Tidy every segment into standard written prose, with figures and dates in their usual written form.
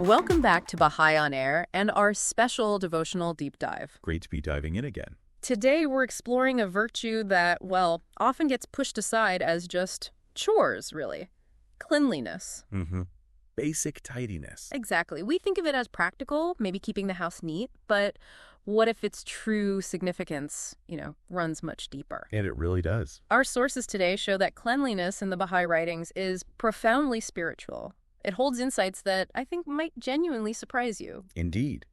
Welcome back to Baha'i On Air and our special devotional deep dive. Great to be diving in again. Today we're exploring a virtue that, well, often gets pushed aside as just chores, really. Cleanliness. Basic tidiness. Exactly. We think of it as practical, maybe keeping the house neat, but what if its true significance, runs much deeper? And it really does. Our sources today show that cleanliness in the Baha'i writings is profoundly spiritual. It holds insights that I think might genuinely surprise you. Indeed.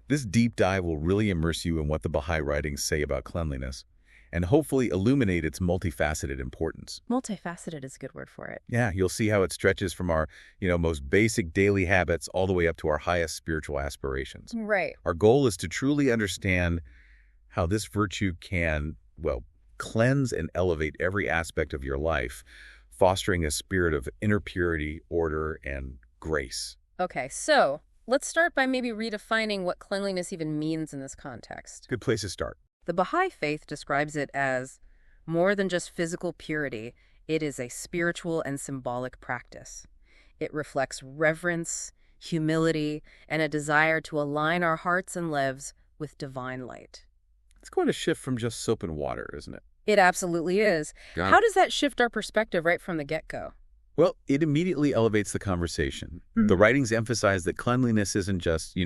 This deep dive will really immerse you in what the Baha'i writings say about cleanliness and hopefully illuminate its multifaceted importance. Multifaceted is a good word for it. Yeah, you'll see how it stretches from our, most basic daily habits all the way up to our highest spiritual aspirations. Right. Our goal is to truly understand how this virtue can, cleanse and elevate every aspect of your life, fostering a spirit of inner purity, order, and grace. Okay, so let's start by maybe redefining what cleanliness even means in this context. Good place to start. The Baha'i Faith describes it as more than just physical purity. It is a spiritual and symbolic practice. It reflects reverence, humility, and a desire to align our hearts and lives with divine light. It's going to shift from just soap and water, isn't it? It absolutely is. How does that shift our perspective right from the get-go? Well, it immediately elevates the conversation. The writings emphasize that cleanliness isn't just,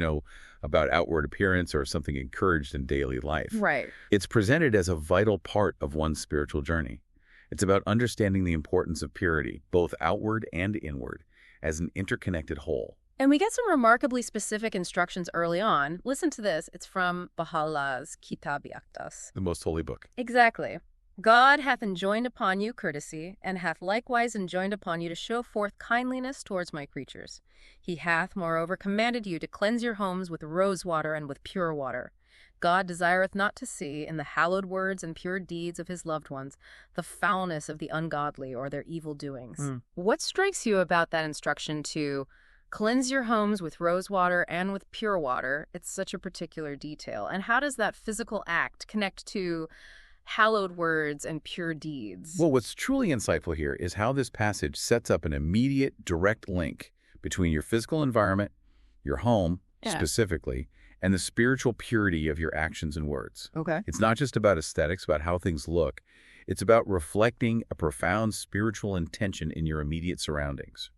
about outward appearance or something encouraged in daily life. Right. It's presented as a vital part of one's spiritual journey. It's about understanding the importance of purity, both outward and inward, as an interconnected whole. And we get some remarkably specific instructions early on. Listen to this. It's from Baha'u'llah's Kitab-i-Aqdas. The most holy book. Exactly. God hath enjoined upon you courtesy, and hath likewise enjoined upon you to show forth kindliness towards my creatures. He hath, moreover, commanded you to cleanse your homes with rose water and with pure water. God desireth not to see, in the hallowed words and pure deeds of his loved ones, the foulness of the ungodly or their evil doings. What strikes you about that instruction to cleanse your homes with rose water and with pure water? It's such a particular detail. And how does that physical act connect to hallowed words and pure deeds? Well, what's truly insightful here is how this passage sets up an immediate, direct link between your physical environment, your home specifically, and the spiritual purity of your actions and words. Okay. It's not just about aesthetics, about how things look. It's about reflecting a profound spiritual intention in your immediate surroundings.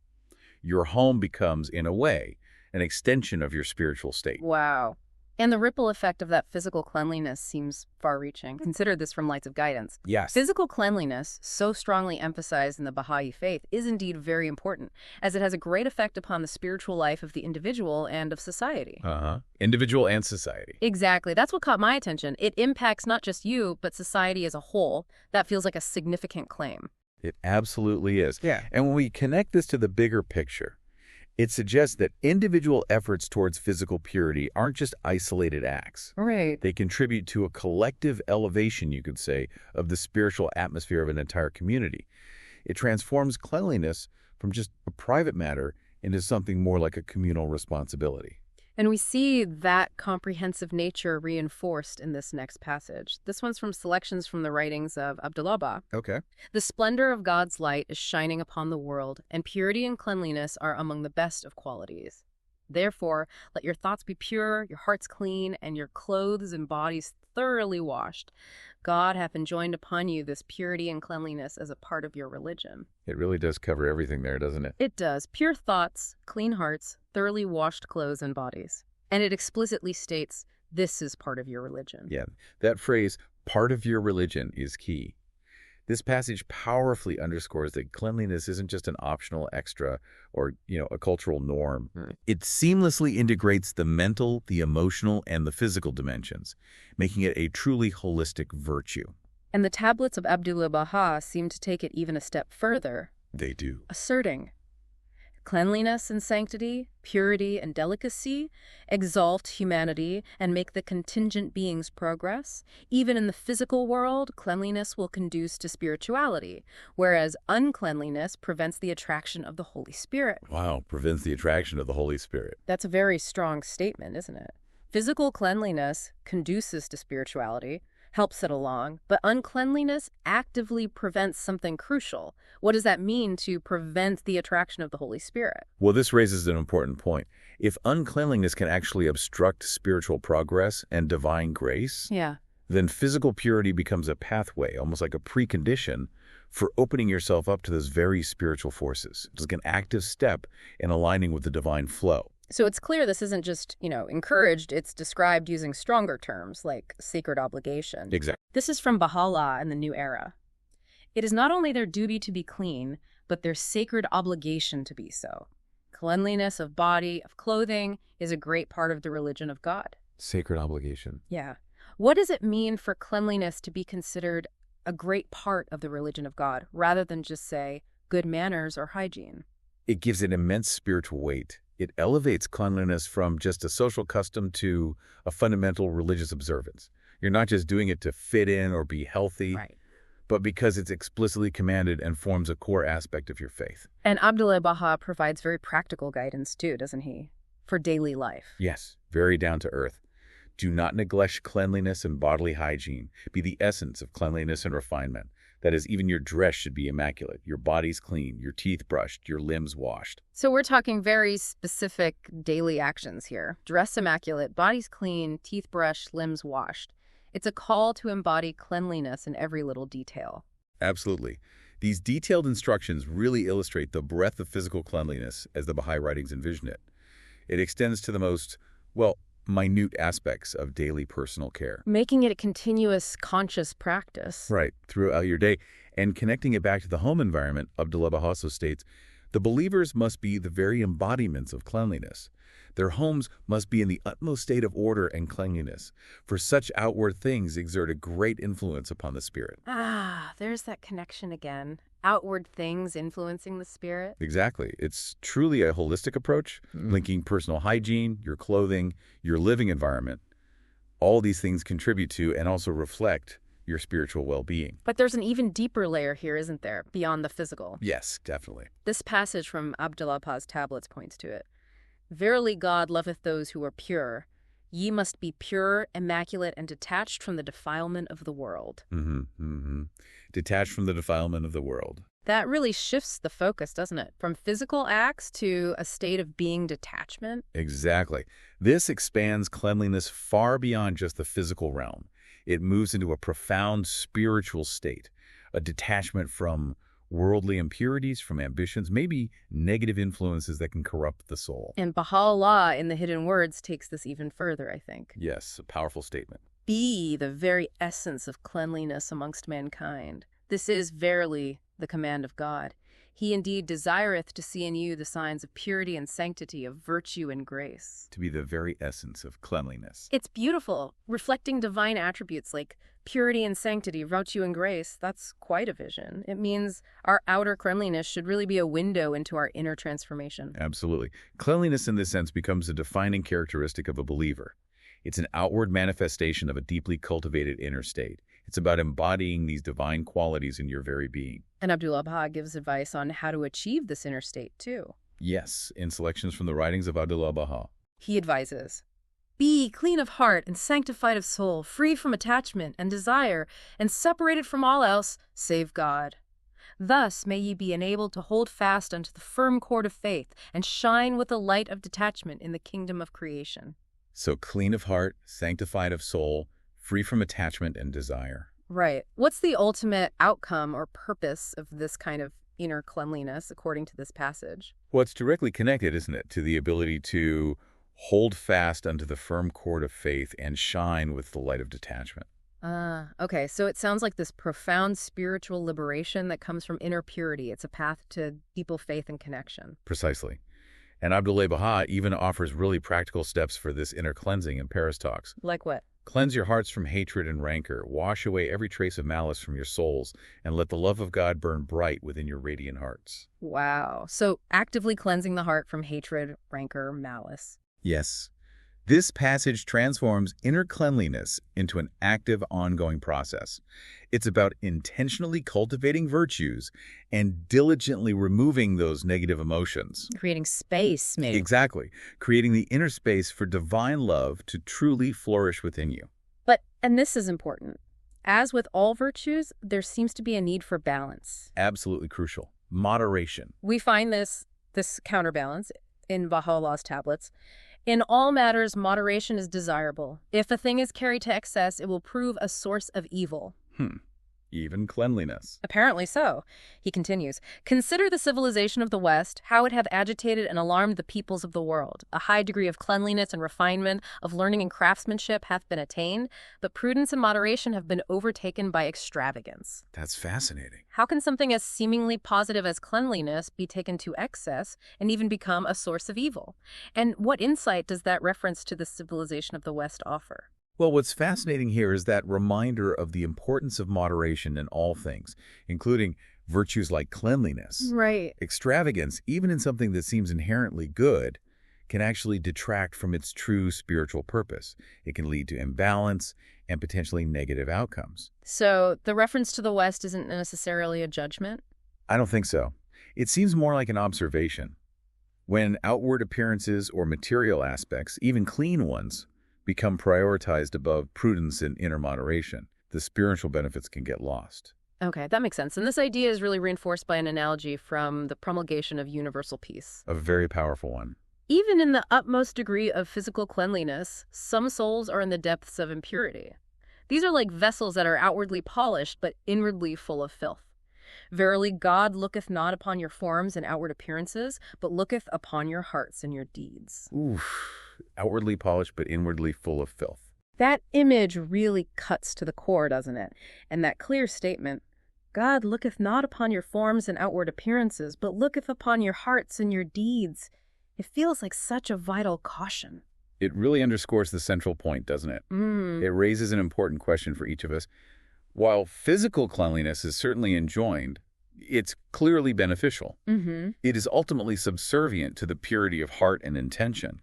Your home becomes, in a way, an extension of your spiritual state. Wow. And the ripple effect of that physical cleanliness seems far-reaching. Consider this from Lights of Guidance. Yes. Physical cleanliness, so strongly emphasized in the Baha'i Faith, is indeed very important, as it has a great effect upon the spiritual life of the individual and of society. Individual and society. Exactly. That's what caught my attention. It impacts not just you, but society as a whole. That feels like a significant claim. It absolutely is. Yeah. And when we connect this to the bigger picture, it suggests that individual efforts towards physical purity aren't just isolated acts. Right. They contribute to a collective elevation, you could say, of the spiritual atmosphere of an entire community. It transforms cleanliness from just a private matter into something more like a communal responsibility. And we see that comprehensive nature reinforced in this next passage. This one's from selections from the writings of Abdu'l-Bahá. Okay. The splendor of God's light is shining upon the world, and purity and cleanliness are among the best of qualities. Therefore, let your thoughts be pure, your hearts clean, and your clothes and bodies thoroughly washed. God hath enjoined upon you this purity and cleanliness as a part of your religion. It really does cover everything there, doesn't it? It does. Pure thoughts, clean hearts, thoroughly washed clothes and bodies. And it explicitly states, this is part of your religion. Yeah, that phrase, part of your religion, is key. This passage powerfully underscores that cleanliness isn't just an optional extra or, a cultural norm. It seamlessly integrates the mental, the emotional, and the physical dimensions, making it a truly holistic virtue. And the tablets of Abdu'l-Bahá seem to take it even a step further. They do. Asserting cleanliness and sanctity, purity and delicacy, exalt humanity and make the contingent beings progress. Even in the physical world, cleanliness will conduce to spirituality, whereas uncleanliness prevents the attraction of the Holy Spirit. Wow, prevents the attraction of the Holy Spirit. That's a very strong statement, isn't it? Physical cleanliness conduces to spirituality. helps it along, but uncleanliness actively prevents something crucial. What does that mean to prevent the attraction of the Holy Spirit? Well, this raises an important point. If uncleanliness can actually obstruct spiritual progress and divine grace, Yeah. then physical purity becomes a pathway, almost like a precondition for opening yourself up to those very spiritual forces. It's like an active step in aligning with the divine flow. So it's clear this isn't just, encouraged, it's described using stronger terms like sacred obligation. Exactly. This is from Baha'u'lláh in the New Era. It is not only their duty to be clean, but their sacred obligation to be so. Cleanliness of body, of clothing, is a great part of the religion of God. Sacred obligation. Yeah. What does it mean for cleanliness to be considered a great part of the religion of God, rather than just, say, good manners or hygiene? It gives it immense spiritual weight. It elevates cleanliness from just a social custom to a fundamental religious observance. You're not just doing it to fit in or be healthy, Right. but because it's explicitly commanded and forms a core aspect of your faith. And Abdu'l-Bahá provides very practical guidance too, doesn't he? For daily life. Yes, very down to earth. Do not neglect cleanliness and bodily hygiene. Be the essence of cleanliness and refinement. That is, even your dress should be immaculate, your body's clean, your teeth brushed, your limbs washed. So we're talking very specific daily actions here. Dress immaculate, body's clean, teeth brushed, limbs washed. It's a call to embody cleanliness in every little detail. Absolutely. These detailed instructions really illustrate the breadth of physical cleanliness as the Baha'i writings envision it. It extends to the most, minute aspects of daily personal care. Making it a continuous, conscious practice. Right, throughout your day. And connecting it back to the home environment, Abdu'l-Bahá also states, the believers must be the very embodiments of cleanliness. Their homes must be in the utmost state of order and cleanliness, for such outward things exert a great influence upon the spirit. There's that connection again. Outward things influencing the spirit. Exactly. It's truly a holistic approach, linking personal hygiene, your clothing, your living environment. All these things contribute to and also reflect your spiritual well-being. But there's an even deeper layer here, isn't there, beyond the physical? Yes, definitely. This passage from Abdu'l-Bah's tablets points to it. Verily God loveth those who are pure. Ye must be pure, immaculate, and detached from the defilement of the world. Detached from the defilement of the world. That really shifts the focus, doesn't it? From physical acts to a state of being detachment. Exactly. This expands cleanliness far beyond just the physical realm. It moves into a profound spiritual state, a detachment from worldly impurities, from ambitions, maybe negative influences that can corrupt the soul. And Baha'u'lláh in the Hidden Words takes this even further, I think. Yes, a powerful statement. Be the very essence of cleanliness amongst mankind. This is verily the command of God. He indeed desireth to see in you the signs of purity and sanctity, of virtue and grace. To be the very essence of cleanliness. It's beautiful, reflecting divine attributes like purity and sanctity, virtue and grace. That's quite a vision. It means our outer cleanliness should really be a window into our inner transformation. Absolutely. Cleanliness in this sense becomes a defining characteristic of a believer. It's an outward manifestation of a deeply cultivated inner state. It's about embodying these divine qualities in your very being. And Abdu'l-Bahá gives advice on how to achieve this inner state, too. Yes, in selections from the writings of Abdu'l-Bahá. He advises, be clean of heart and sanctified of soul, free from attachment and desire, and separated from all else save God. Thus may ye be enabled to hold fast unto the firm cord of faith, and shine with the light of detachment in the kingdom of creation. So clean of heart, sanctified of soul, free from attachment and desire. Right. What's the ultimate outcome or purpose of this kind of inner cleanliness, according to this passage? Well, it's directly connected, isn't it, to the ability to hold fast unto the firm cord of faith and shine with the light of detachment. Okay. So it sounds like this profound spiritual liberation that comes from inner purity. It's a path to deeper faith and connection. Precisely. And Abdu'l-Bahá even offers really practical steps for this inner cleansing in Paris Talks. Like what? Cleanse your hearts from hatred and rancor. Wash away every trace of malice from your souls, and let the love of God burn bright within your radiant hearts. Wow. So actively cleansing the heart from hatred, rancor, malice. Yes. This passage transforms inner cleanliness into an active, ongoing process. It's about intentionally cultivating virtues and diligently removing those negative emotions. Creating space, maybe. Exactly. Creating the inner space for divine love to truly flourish within you. But, and this is important, As with all virtues, there seems to be a need for balance. Absolutely crucial. Moderation. We find this counterbalance in Baha'u'llah's tablets. In all matters, moderation is desirable. If a thing is carried to excess, it will prove a source of evil. Even cleanliness. Apparently so. He continues, consider the civilization of the West, how it have agitated and alarmed the peoples of the world. A high degree of cleanliness and refinement, of learning and craftsmanship hath been attained, but prudence and moderation have been overtaken by extravagance. That's fascinating. How can something as seemingly positive as cleanliness be taken to excess and even become a source of evil? And what insight does that reference to the civilization of the West offer? Well, what's fascinating here is that reminder of the importance of moderation in all things, including virtues like cleanliness. Right. Extravagance, even in something that seems inherently good, can actually detract from its true spiritual purpose. It can lead to imbalance and potentially negative outcomes. So the reference to the West isn't necessarily a judgment? I don't think so. It seems more like an observation. When outward appearances or material aspects, even clean ones, become prioritized above prudence and inner moderation, the spiritual benefits can get lost. Okay, that makes sense. And this idea is really reinforced by an analogy from the promulgation of universal peace. A very powerful one. Even in the utmost degree of physical cleanliness, some souls are in the depths of impurity. These are like vessels that are outwardly polished, but inwardly full of filth. Verily, God looketh not upon your forms and outward appearances, but looketh upon your hearts and your deeds. Oof. Outwardly polished, but inwardly full of filth. That image really cuts to the core, doesn't it? And that clear statement, God looketh not upon your forms and outward appearances, but looketh upon your hearts and your deeds. It feels like such a vital caution. It really underscores the central point, doesn't it? It raises an important question for each of us. While physical cleanliness is certainly enjoined, it's clearly beneficial. It is ultimately subservient to the purity of heart and intention.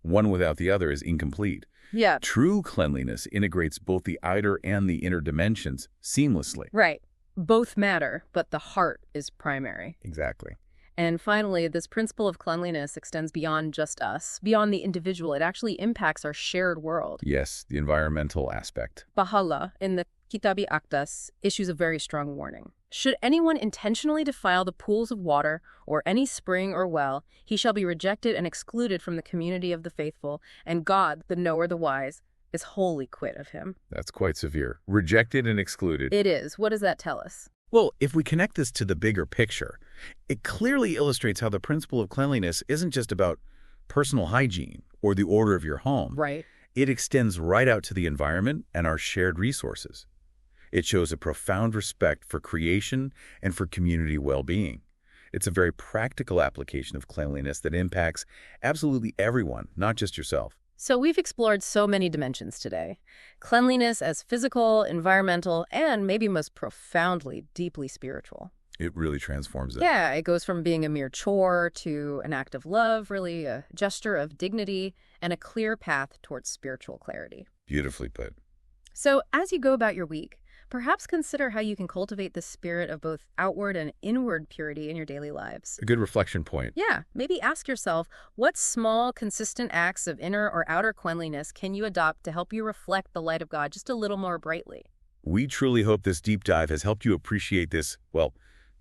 One without the other is incomplete. Yeah. True cleanliness integrates both the outer and the inner dimensions seamlessly. Right. Both matter, but the heart is primary. Exactly. And finally, this principle of cleanliness extends beyond just us, beyond the individual. It actually impacts our shared world. Yes, the environmental aspect. Baha'u'lláh, in the Kitab-i Aqdas, issues a very strong warning. Should anyone intentionally defile the pools of water or any spring or well, he shall be rejected and excluded from the community of the faithful, and God, the knower, the wise, is wholly quit of him. That's quite severe. Rejected and excluded. It is. What does that tell us? Well, if we connect this to the bigger picture, it clearly illustrates how the principle of cleanliness isn't just about personal hygiene or the order of your home. Right. It extends right out to the environment and our shared resources. It shows a profound respect for creation and for community well-being. It's a very practical application of cleanliness that impacts absolutely everyone, not just yourself. So we've explored so many dimensions today. Cleanliness as physical, environmental, and maybe most profoundly, deeply spiritual. It really transforms it. Yeah, it goes from being a mere chore to an act of love, really a gesture of dignity, and a clear path towards spiritual clarity. Beautifully put. So as you go about your week, perhaps consider how you can cultivate the spirit of both outward and inward purity in your daily lives. A good reflection point. Yeah, maybe ask yourself, what small, consistent acts of inner or outer cleanliness can you adopt to help you reflect the light of God just a little more brightly? We truly hope this deep dive has helped you appreciate this, well,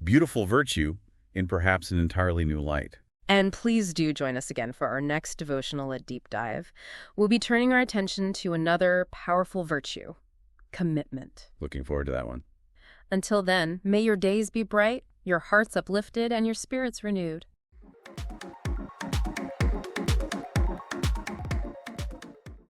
beautiful virtue in perhaps an entirely new light. And please do join us again for our next devotional at Deep Dive. We'll be turning our attention to another powerful virtue. Commitment. Looking forward to that one. Until then, may your days be bright, your hearts uplifted, and your spirits renewed.